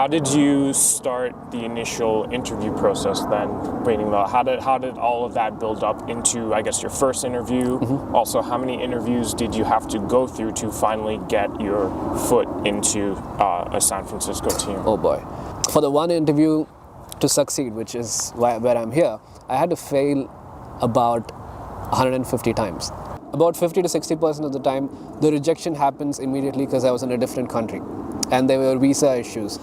How did you start the initial interview process then? How did all of that build up into, I guess, your first interview? Also, how many interviews did you have to go through to finally get your foot into a San Francisco team? Oh boy. For the one interview to succeed, which is where I'm here, I had to fail about 150 times. About 50 to 60% of the time, the rejection happens immediately because I was in a different country and there were visa issues.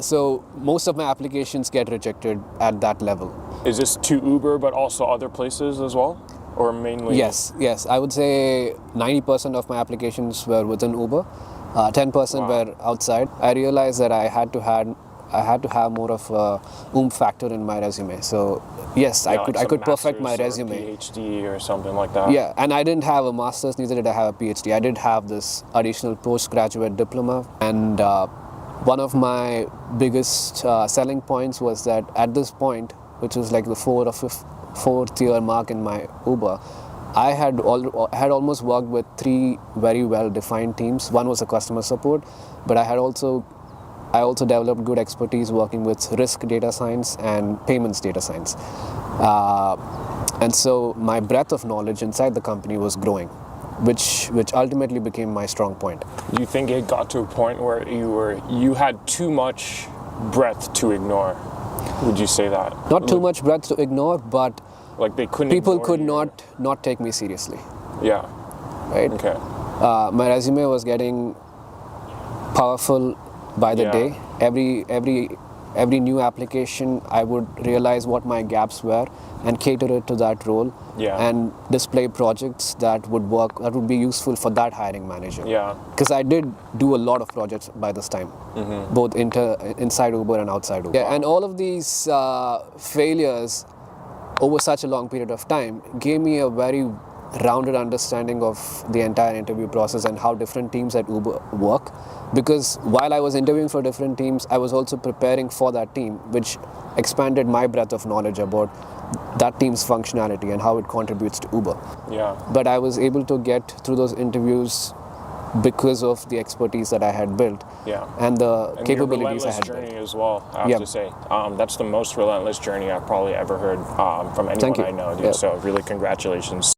So most of my applications get rejected at that level. Is this to Uber, but also other places as well? Or mainly? Yes. I would say 90% of my applications were within Uber, 10% were outside. I realized that I had to have more of a factor in my resume. So yes, I could perfect my resume. Or PhD or something like that. Yeah, and I didn't have a master's, neither did I have a PhD. I did have this additional postgraduate diploma, and one of my biggest selling points was that at this point, which was like the fourth year mark in my Uber, I had almost worked with 3 very well defined teams. One was a customer support, but I also developed good expertise working with risk data science and payments data science. And so my breadth of knowledge inside the company was growing, which ultimately became my strong point. Do you think it got to a point where you had too much breadth to ignore? Would you say that? Not too much breadth to ignore, but like people could not take me seriously. Yeah. Right? Okay. My resume was getting powerful by the day. Every new application, I would realize what my gaps were and cater it to that role, and display projects that would be useful for that hiring manager. Yeah. Because I did do a lot of projects by this time, both inside Uber and outside Uber. Yeah, and all of these failures over such a long period of time gave me a very rounded understanding of the entire interview process and how different teams at Uber work. Because while I was interviewing for different teams, I was also preparing for that team, which expanded my breadth of knowledge about that team's functionality and how it contributes to Uber. Yeah. But I was able to get through those interviews because of the expertise that I had built, and the capabilities I had built. Journey as well, I have to say. That's the most relentless journey I've probably ever heard from anyone I know, dude. So really congratulations.